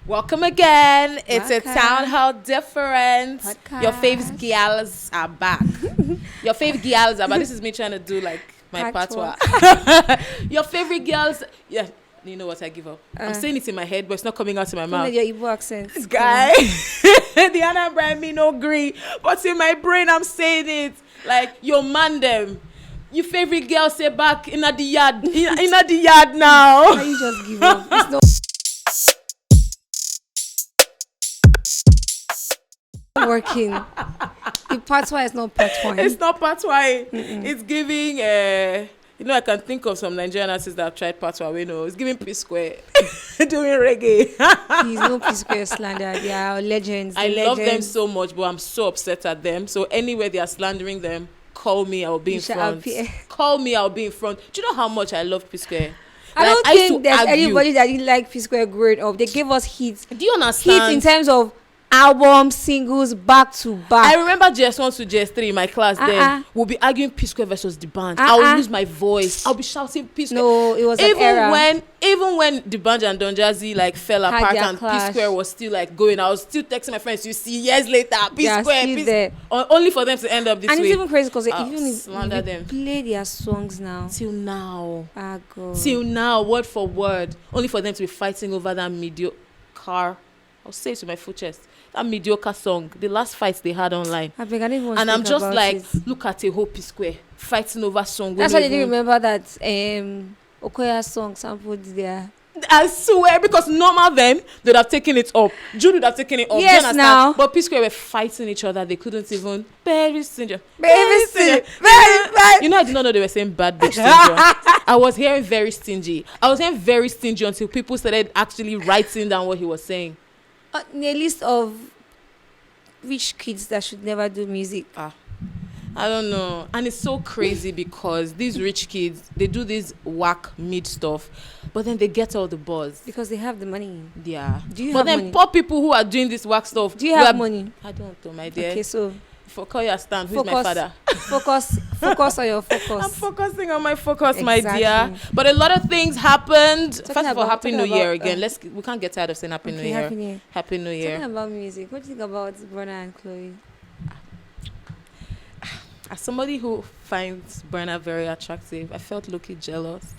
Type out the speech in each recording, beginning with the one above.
Welcome again. It's a Welcome. town hall different. Podcast. Your fave gals are back. Your fave gals are back. This is me trying to do like my patois. Your favorite girls. Yeah, you know what? I give up. I'm saying it in my head, but it's not coming out in my mouth. Your Igbo accent. This guy, the Anna Brian me no agree, but in my brain I'm saying it like your man them. Your favorite girl say back in the yard, in the yard now. Why you just give up? It's not working. The patois is not patois. It's not patois. It's giving. I can think of some Nigerian artists that have tried patois. It's giving P Square doing reggae. He's no P Square slander. They are legends. I love them so much, but I'm so upset at them. So anywhere they are slandering them, call me. I'll be in front. Call me. I'll be in front. Do you know how much I love P Square? I don't think there's anybody that didn't like P Square growing up. They gave us hits. Do you understand? Hits in terms of albums, singles, back to back. I remember JS1 to JS3 in my class then. We'll be arguing P Square versus the band. I'll lose my voice. I'll be shouting P Square. No, it was an era. Even when the band and Don Jazzy like fell apart and clash. P Square was still like going, I was still texting my friends. You see, years later, P Square, there. Only for them to end up this way. And it's even crazy because even if you play their songs now. Till now. God. Till now, word for word. Only for them to be fighting over that mediocre. I'll say it to my full chest. That mediocre song, the last fights they had online. And I'm just like, look at a whole P Square fighting over song. That's why they didn't remember that Okoya's song sampled there. I swear, because normal them, they'd have taken it up. Jude would have taken it up. Yes, now. But P Square were fighting each other. They couldn't even. Very stingy. Very stingy. You know, I did not know they were saying bad bitch stingy. I was hearing very stingy. Until people started actually writing down what he was saying. A list of rich kids that should never do music. I don't know. And it's so crazy because these rich kids, they do this whack mid stuff, but then they get all the buzz. Because they have the money. Yeah. Do you have money? But then poor people who are doing this whack stuff. Do you have money? I don't know, my dear. Okay, so. Call your stand. Who's my father? Focus on your focus. I'm focusing on my focus, my dear. But a lot of things happened. First of all, Happy New Year again. We can't get tired of saying Happy New Year. Happy New Year. Talking about music, what do you think about Burna and Chloe? As somebody who finds Burna very attractive, I felt low-key jealous.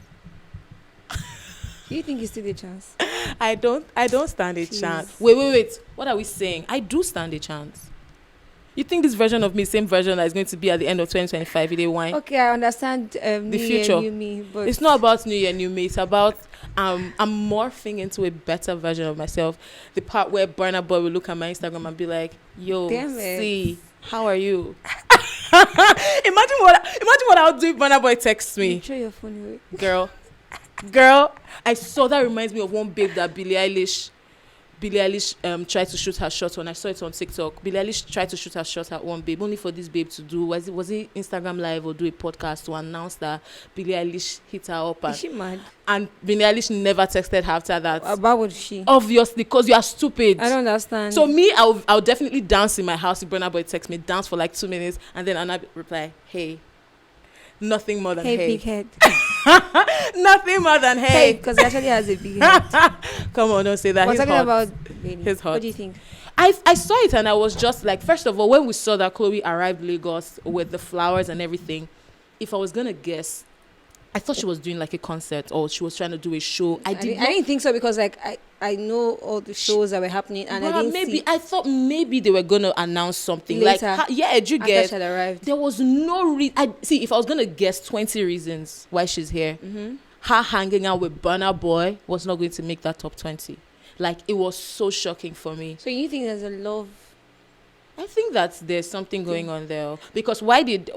Do you think you stood a chance? I don't stand a chance. Wait. What are we saying? I do stand a chance. You think this version of me, same version that is going to be at the end of 2025, it ain't wine? Okay, I understand the future. Year, new me, but it's not about New Year, new me. It's about I'm morphing into a better version of myself. The part where Burna Boy will look at my Instagram and be like, "Yo, see, how are you?" Imagine what I'll do if Burna Boy texts me. Show your phone away. Girl. I saw that reminds me of one babe that Billie Eilish tried to shoot her shot on. I saw it on TikTok. Billie Eilish tried to shoot her shot at one babe, only for this babe to do was it Instagram Live or do a podcast to announce that Billie Eilish hit her up. Is she mad? And Billie Eilish never texted her after that. Why would she? Obviously, because you are stupid. I don't understand. So me, I'll definitely dance in my house if Burna Boy texts me, dance for like 2 minutes, and then I'll reply, "Hey." Nothing more than hey. Hey, big head. Nothing more than hey. Because he actually has a big head. Come on, don't say that. He's talking hot. About He's hot. What do you think? I saw it and I was just like, first of all, when we saw that Chloe arrived Lagos with the flowers and everything, if I was going to guess, I thought she was doing like a concert or she was trying to do a show. I didn't think so because like I know all the shows that were happening and I didn't see. I thought maybe they were going to announce something later. Like did you get? After she had arrived. There was no reason. See, if I was going to guess 20 reasons why she's here, her hanging out with Burna Boy was not going to make that top 20. Like, it was so shocking for me. So you think there's a love? I think that there's something going on there. Because why did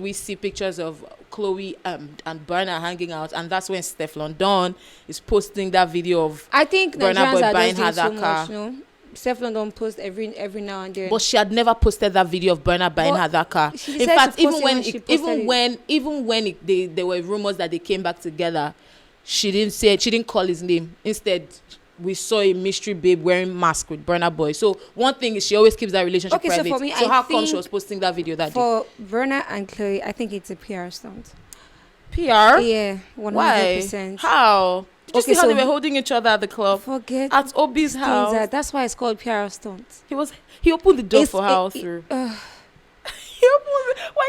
we see pictures of Chloe and Burna hanging out, and that's when Stefflon Don is posting that video of Burna Boy buying her that car. Much, no? Stefflon Don post every now and then. But she had never posted that video of Burna buying her that car. In fact, even when there were rumors that they came back together, she didn't call his name. Instead, we saw a mystery babe wearing mask with Burna Boy. So one thing is she always keeps that relationship private. So for me, how come she was posting that video that day? For Burna and Chloe, I think it's a PR stunt. PR? Yeah, 100%. Why? How? Did you see how they were holding each other at the club? Forget at Obi's house. That's why it's called PR stunt. He opened the door for her through. Why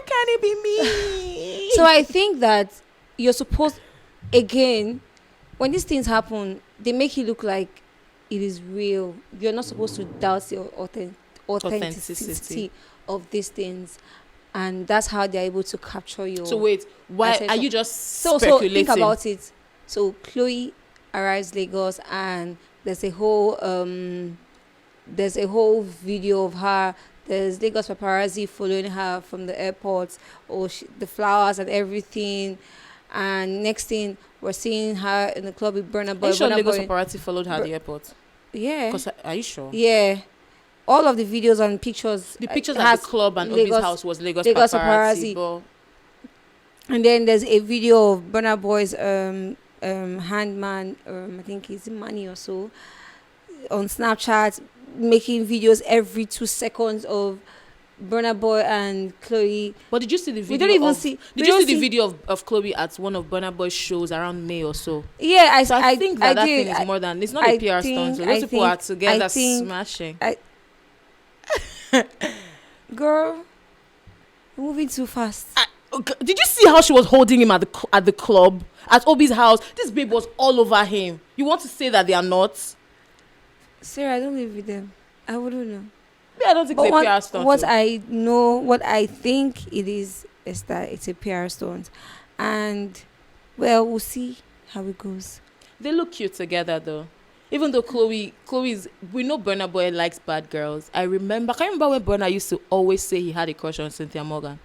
can't it be me? So I think that you're supposed, again, when these things happen, they make it look like it is real. You're not supposed to doubt the authenticity of these things, and that's how they're able to capture your. So wait, why attention. are you just speculating? So think about it. So Chloe arrives Lagos, and there's a whole video of her. There's Lagos paparazzi following her from the airport, the flowers and everything. And next thing, we're seeing her in the club with Burna Boy. Are you sure Lagos paparazzi followed her at the airport? Yeah. Are you sure? Yeah. All of the videos and pictures. The pictures at the club and Obi's house was Lagos paparazzi. And then there's a video of Burna Boy's handman, I think he's Money or so, on Snapchat, making videos every 2 seconds of Burna Boy and Chloe. But did you see the video? We don't even see. Did you see the video of Chloe at one of Burna Boy's shows around May or so? Yeah, I think that thing is more than. It's not a PR stunt. So those people are together smashing. Girl, you're moving too fast. Did you see how she was holding him at the club at Obi's house? This babe was all over him. You want to say that they are not? Sarah, I don't live with them. I wouldn't know. Yeah, I don't think it's a PR stunt. What I know, what I think it is that it's a PR stunt, and well, we'll see how it goes. They look cute together, though. Even though Chloe's, we know Burna Boy likes bad girls. I can remember when Burna used to always say he had a crush on Cynthia Morgan.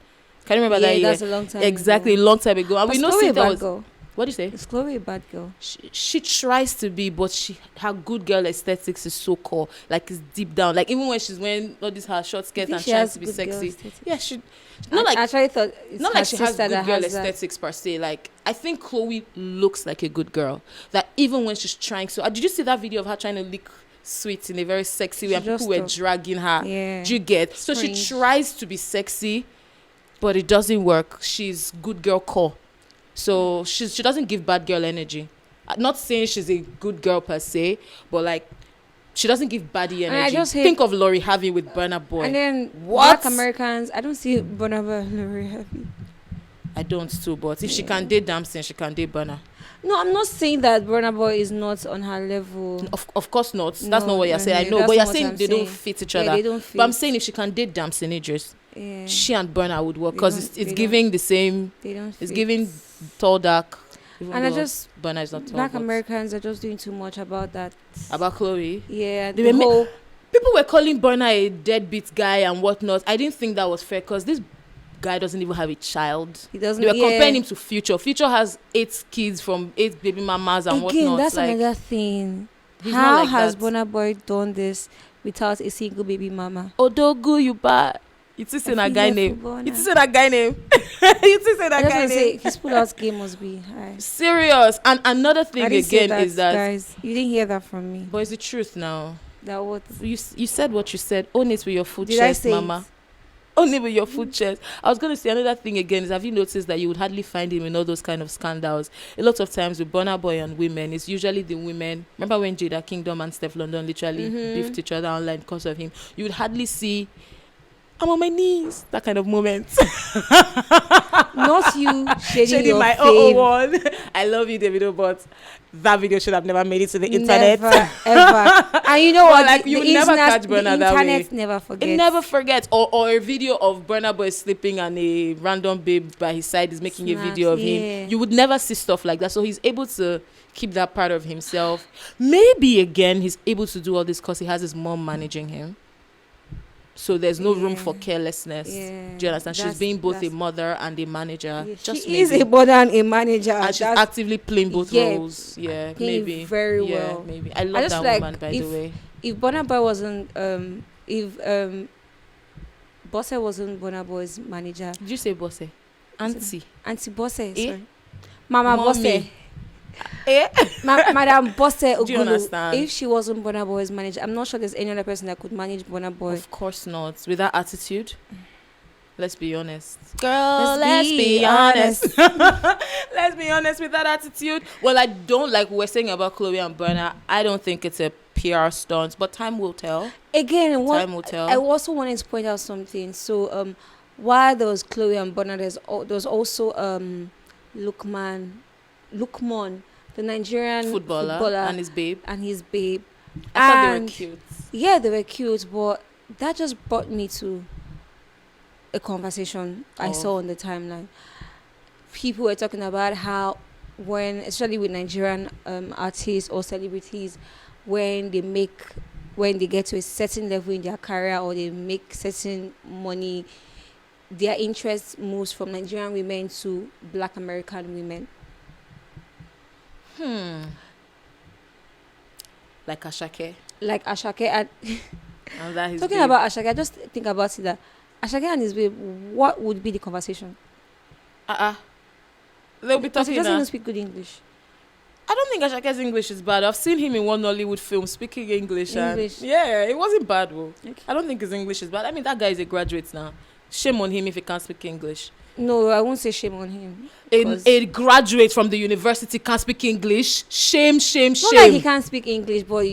Can you remember that? Yeah, that's a long time exactly, ago. A long time ago. And we know Cynthia was. Girl. What do you say? Is Chloe a bad girl? She tries to be, but her good girl aesthetics is so core. Like, it's deep down. Like, even when she's wearing all this her short skirt and trying to be sexy. Yeah, she. I actually thought it's not like she has good girl aesthetics per se. Like, I think Chloe looks like a good girl. That even when she's trying so. Did you see that video of her trying to lick sweets in a very sexy way and people were dragging her? Yeah. Do you get? So she tries to be sexy, but it doesn't work. She's good girl core. So she doesn't give bad girl energy. I'm not saying she's a good girl per se, but like she doesn't give baddie energy. I just think of Lori Harvey with Burna Boy. And then Black Americans, I don't see Burna Boy and Lori Harvey. I don't too, but if she can date Damson, she can date Burna. No, I'm not saying that Burna Boy is not on her level. Of course not. That's not what you're saying. I know, but you're saying they don't fit each other. They don't fit. But I'm saying if she can date Damson Idris, she and Burna would work because it's giving the same. It's giving tall dark. And Burna is not tall. Black Americans are just doing too much about that. About Chloe. Yeah, people were calling Burna a deadbeat guy and whatnot. I didn't think that was fair because this guy doesn't even have a child. He doesn't. They were comparing him to Future. Future has 8 kids from 8 baby mamas and whatnot. Again, that's another thing. How has Burna Boy done this without a single baby mama? Odogu, you bad. You just say that guy name. You just say that guy name. You just say that guy name. His pull-out game must be high. Serious. And another thing again is that, guys, you didn't hear that from me. But it's the truth now. That what? You said what you said. Own it with your full chest, mama. Only with your food chest. I was going to say another thing again is, have you noticed that you would hardly find him in all those kind of scandals? A lot of times with Burna Boy and women, it's usually the women. Remember when Jada Kingdom and Steph London literally beefed each other online because of him? You would hardly see, I'm on my knees, that kind of moment. Not you shading my one. I love you, Davido, but that video should have never made it to the internet. Never, ever. And you know what? Like, you would never catch Burna that way. The internet never forgets. It never forgets. Or a video of Burna Boy sleeping and a random babe by his side is making a video of him. You would never see stuff like that. So he's able to keep that part of himself. Maybe, again, he's able to do all this because he has his mom managing him. So there's no room for carelessness. Do you understand? She's being both a mother and a manager. She is a mother and a manager. And she's actively playing both roles. Yeah, maybe. Very well. Maybe. I love that woman, by the way. If Burna Boy wasn't, if Bosse wasn't Burna Boy's manager. Did you say Bosse? Auntie Bosse, sorry. Mama Bosse. Madam Bosse Ogulu. Do you understand? If she wasn't Burna Boy's manager, I'm not sure there's any other person that could manage Burna Boy. Of course not. With that attitude. Let's be honest. Girl, let's be honest. Let's be honest with that attitude. Well, I don't like we're saying about Chloe and Burna. I don't think it's a PR stunt, but time will tell. Again, time will tell. I also wanted to point out something. So, while there was Chloe and Burna, there's also Lukman, the Nigerian footballer and his babe. I thought they were cute. Yeah, they were cute, but that just brought me to a conversation I saw on the timeline. People were talking about how especially with Nigerian artists or celebrities, when they get to a certain level in their career or they make certain money, their interest moves from Nigerian women to Black American women. Like Ashake. And talking about Ashake, I just think about it that Ashake and his babe, what would be the conversation? They'll be talking. He doesn't even speak good English. I don't think Ashake's English is bad. I've seen him in one Nollywood film speaking English. Yeah, it wasn't bad. Okay. I don't think his English is bad. I mean, that guy is a graduate now. Shame on him if he can't speak English. No, I won't say shame on him. A graduate from the university can't speak English. Shame. Not like he can't speak English, but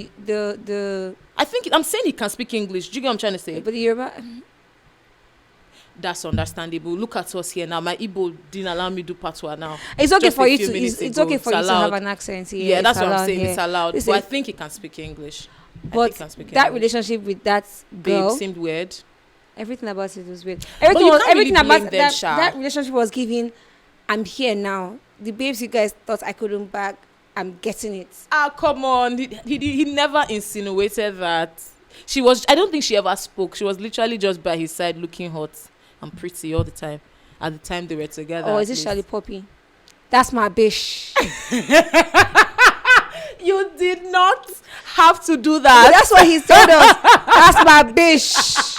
I think I'm saying he can speak English. Do you get what I'm trying to say? But the Yoruba. That's understandable. Look at us here now. My Igbo didn't allow me to do patois now. It's okay for you to. It's okay for you to have an accent here. Yeah, that's what I'm saying. It's allowed. But I think he can speak English. But that relationship with that girl seemed weird. Everything about it was weird. Everything about that relationship was giving. I'm here now. The babes you guys thought I couldn't back, I'm getting it. Come on. He never insinuated that. I don't think she ever spoke. She was literally just by his side looking hot and pretty all the time. At the time they were together. Oh, is it Charlie Poppy? That's my bish. You did not have to do that. But that's what he told us. That's my bish.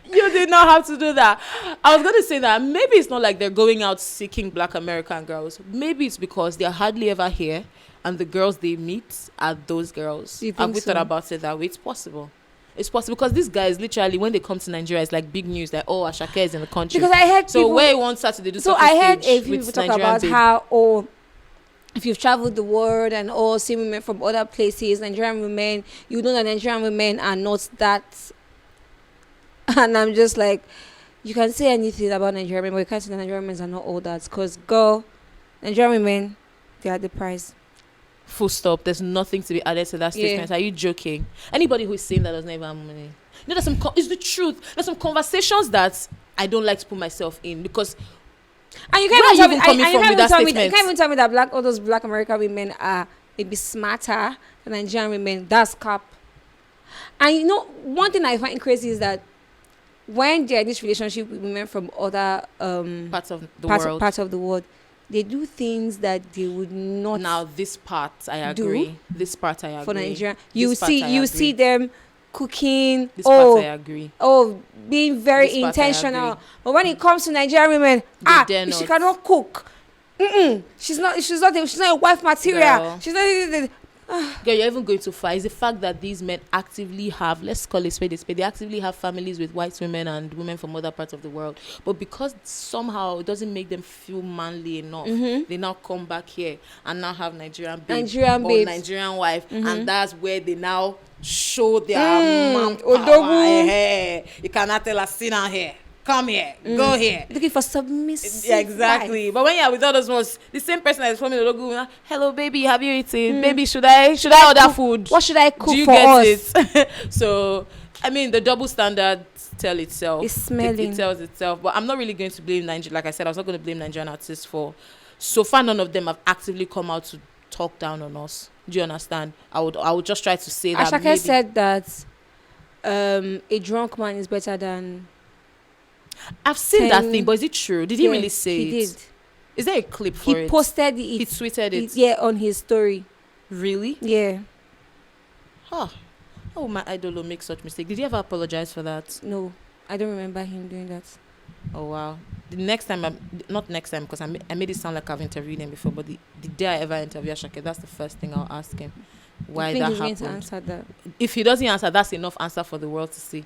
You did not have to do that. I was going to say that maybe it's not like they're going out seeking Black American girls. Maybe it's because they're hardly ever here and the girls they meet are those girls. Have we thought about it that way? It's possible. It's possible because these guys literally when they come to Nigeria it's like big news, like Ashake is in the country. Because I heard so where one Saturday do I heard people talk about how if you've traveled the world and seen women from other places, Nigerian women, you know that Nigerian women are not that. And I'm just like, you can say anything about Nigerian women, but you can't say that Nigerian women are not all that. Because Nigerian women, they are the prize. Full stop. There's nothing to be added to that statement. Are you joking? Anybody who's saying that doesn't even have money. You know, it's the truth. There's some conversations that I don't like to put myself in because. And you can't even tell me that all those Black American women are maybe smarter than Nigerian women. That's cap. And you know, one thing I find crazy is that when they're in this relationship with women from other parts of the world, they do things that they would not. Now, this part I agree. This part I agree. For Nigeria, you see them cooking. This part I agree. Being very intentional. But when it comes to Nigerian women, she cannot cook. She's not a wife material. Girl. She's not. Girl, you're even going too far. It's the fact that these men actively have, let's call it spade a spade, they actively have families with white women and women from other parts of the world. But because somehow it doesn't make them feel manly enough, they now come back here and now have Nigerian Nigerian wife. And that's where they now show their manpower. You cannot tell us, sit down here. Come here, go here. Looking for submissive. Yeah, exactly. Wife. But when you're with all those ones, the same person that is forming the logo, hello baby, have you eaten? Baby, should I order food? What should I cook Do you for get us? It? So, I mean, the double standards tell itself. It's smelling. It tells itself. But I'm not really going to blame Nigeria. Like I said, I was not going to blame Nigerian artists for. So far, none of them have actively come out to talk down on us. Do you understand? I would just try to say that. Ashake said that a drunk man is better than. I've seen that thing, but is it true? Did he really say it? He did. Is there a clip for it? He posted it. He tweeted it. Yeah, on his story. Really? Yeah. Huh. Oh, my idol will make such mistake. Did he ever apologize for that? No, I don't remember him doing that. Oh, wow. The next time, not next time, because I made it sound like I've interviewed him before, but the day I ever interview Ashake, that's the first thing I'll ask him. Why that happened. Going to answer that? If he doesn't answer, that's enough answer for the world to see.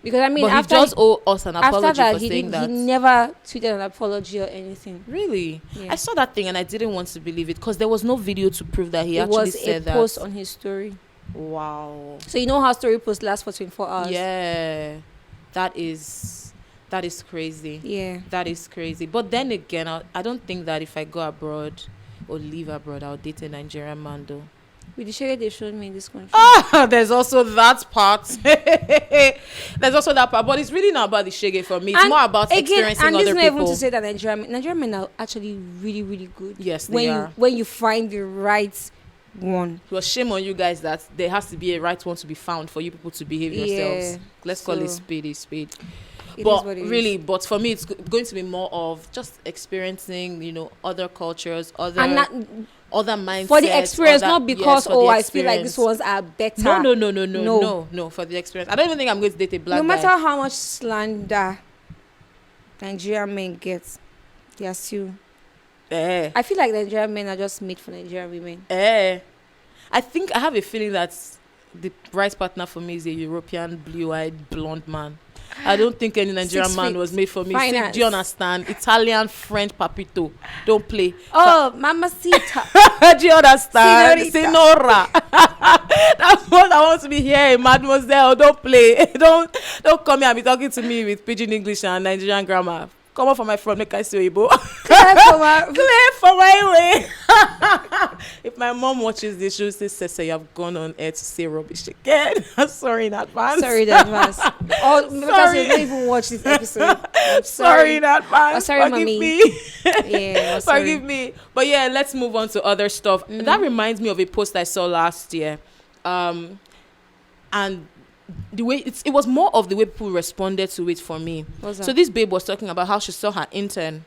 Because I mean, but after he just owe us an after apology that, for saying that. he never tweeted an apology or anything. Really? Yeah. I saw that thing and I didn't want to believe it because there was no video to prove that he actually said that. It was a post on his story. Wow. So you know how story posts last for 24 hours? Yeah. That is crazy. Yeah. That is crazy. But then again, I don't think that if I go abroad or live abroad, I'll date a Nigerian man though. With the shade they showed me in this country. There's also that part. There's also that part. But it's really not about the shege for me. It's more about experiencing other people. And this is not even to say that Nigerian men are actually really, really good. Yes, they are. When you find the right one. Well, shame on you guys that there has to be a right one to be found for you people to behave yourselves. Let's call it spade. But really, but for me, it's going to be more of just experiencing, other cultures, other mindsets. For the experience, not because, I feel like these ones are better. No, for the experience. I don't even think I'm going to date a black guy. No matter how much slander Nigerian men get, they are still... I feel like Nigerian men are just made for Nigerian women. I think I have a feeling that the right partner for me is a European, blue-eyed, blonde man. I don't think any Nigerian man was made for me. Do you understand? Italian, French, papito. Don't play. Oh, mamacita. Do you understand? Signora. That's what I want to be hearing, mademoiselle. Don't play. Don't come here and be talking to me with pidgin English and Nigerian grammar. Come on for my front, make I see Igbo. Clear for my way. If my mom watches this, she'll say, you have gone on air to say rubbish again. Sorry in advance. Because you don't even watch this episode. Sorry in advance. Sorry, Forgive mommy. me. Forgive me. But yeah, let's move on to other stuff. That reminds me of a post I saw last year. And the way it was more of the way people responded to it for me. So this babe was talking about how she saw her intern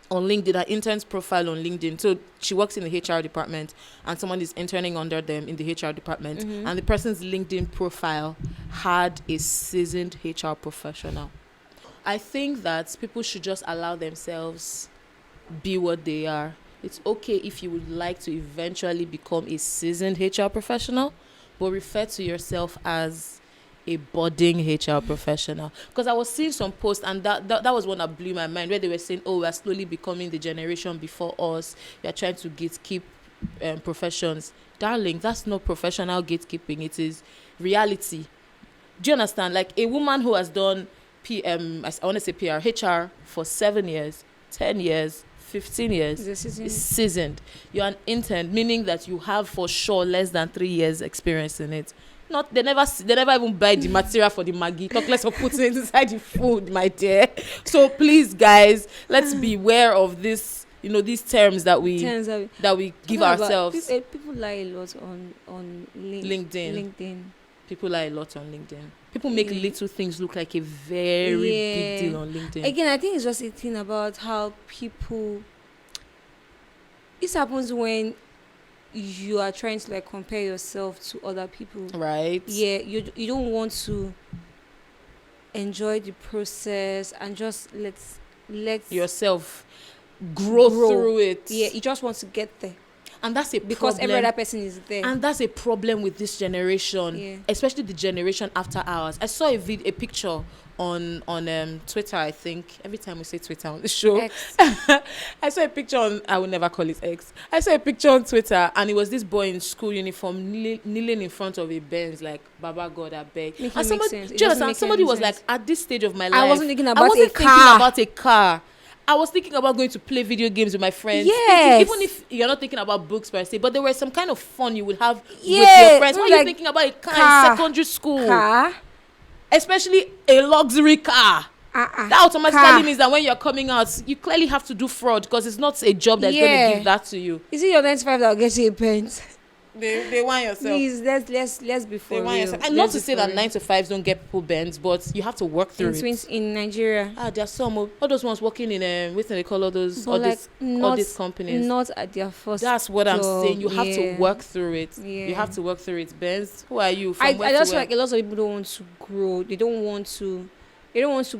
on LinkedIn, her intern's profile on LinkedIn. So she works in the HR department and someone is interning under them in the HR department. And the person's LinkedIn profile had a seasoned HR professional. I think that people should just allow themselves be what they are. It's okay if you would like to eventually become a seasoned HR professional, but refer to yourself as a budding HR professional. Because I was seeing some posts, and that was one that blew my mind, where they were saying, we're slowly becoming the generation before us. You're trying to gatekeep professions. Darling, that's not professional gatekeeping. It is reality. Do you understand? Like a woman who has done HR for 7 years, 10 years, 15 years is seasoned. You're an intern, meaning that you have for sure less than 3 years experience in it. They never even buy the material for the Maggi. Talk less of putting it inside the food, my dear. So please, guys, let's beware of this. These terms that we give ourselves. People lie a lot on LinkedIn. People lie a lot on LinkedIn. People make little things look like a very big deal on LinkedIn. Again, I think it's just a thing about how people... This happens when you are trying to compare yourself to other people. Right. Yeah, you don't want to enjoy the process and just let yourself grow through it. Yeah, you just want to get there. And that's a because problem. Every other person is there. And that's a problem with this generation, especially the generation after ours. I saw a picture on Twitter, I think. Every time we say Twitter on the show. X. I saw a picture on, I will never call it X. I saw a picture on Twitter and it was this boy in school uniform kneeling in front of a Benz like, Baba God, I beg. And somebody, do you understand? Somebody was like, at this stage of my life, I wasn't thinking about a car. I was thinking about going to play video games with my friends. Yes. Even if you're not thinking about books per se, but there was some kind of fun you would have with your friends. When you're thinking about a car in secondary school. Car? Especially a luxury car. That automatically means that when you're coming out, you clearly have to do fraud because it's not a job that's going to give that to you. Is it your 95 that will get you a pens? They want yourself. Please, let's be for real. And not to say that 9 to 5s don't get people bends, but you have to work through it. In Nigeria. There are some all those ones working in what do they call all these companies. Not at their first. That's what job. I'm saying. You have to work through it. Yeah. You have to work through it. Benz, who are you? I just feel like a lot of people don't want to grow. They don't want to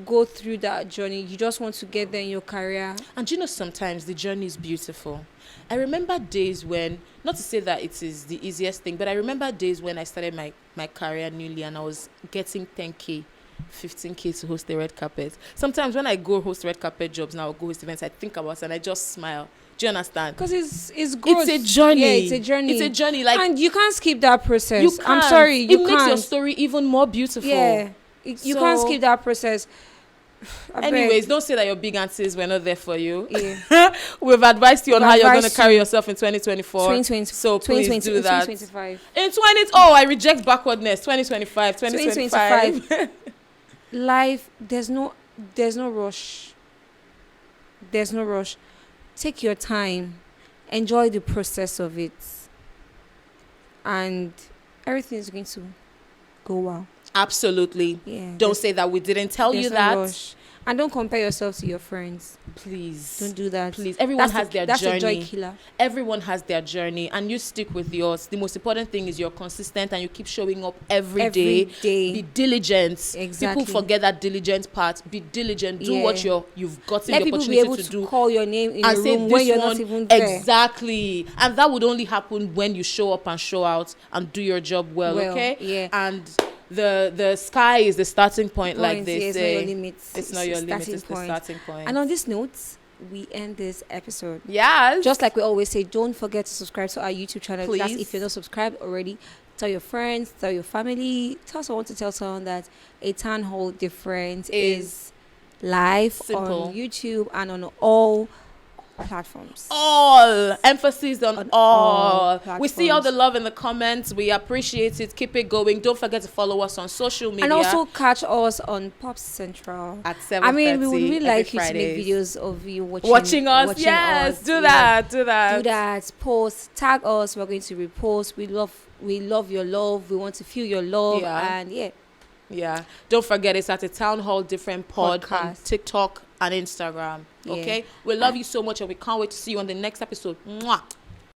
go through that journey. You just want to get there in your career. And sometimes the journey is beautiful. I remember days when, not to say that it is the easiest thing, but I remember days when I started my career newly and I was getting 10K 15K to host the red carpet. Sometimes when I go host red carpet jobs now, go host events, I think about it and I just smile. Do you understand? Because it's growth. It's a journey. Yeah, it's a journey. It's a journey. Like, and you can't skip that process. You can't. I'm sorry, you it can't. makes your story even more beautiful. Yeah, you can't skip that process. Anyways, don't say that your big aunties were not there for you. Yeah. We've advised you on how you're going to carry yourself in 2024. 2020, so please do that. 2025. I reject backwardness. 2025. Life, there's no rush. There's no rush. Take your time. Enjoy the process of it. And everything is going to go well. Absolutely. Yeah. Don't say that we didn't tell you that. No rush. And don't compare yourself to your friends. Please. Don't do that. Please. Everyone has their journey. That's a joy killer. Everyone has their journey. And you stick with yours. The most important thing is you're consistent and you keep showing up every day. Be diligent. Exactly. People forget that diligent part. Be diligent. Do what you've gotten Let the people opportunity be able to do. Call your name in and a say room this when you're one, not even there. Exactly. And that would only happen when you show up and show out and do your job well. Okay? Yeah. And the sky is the starting point, like they say. It's not your limit. It's the starting point. And on this note, we end this episode. Yes. Just like we always say, don't forget to subscribe to our YouTube channel. Please. That's if you're not subscribed already. Tell your friends, tell your family, tell someone to tell someone that A Town Hall Different is live on YouTube and on all platforms. All emphasis on all. We see all the love in the comments. We appreciate it. Keep it going. Don't forget to follow us on social media. And also catch us on Pop Central at 7:30. I mean, we would really like you to make videos of you watching us. Yes, do that. Post, tag us. We're going to repost. We love your love. We want to feel your love. And don't forget, it's at A Town Hall Different Pod on TikTok and Instagram. Okay, we love you so much and we can't wait to see you on the next episode. Mwah.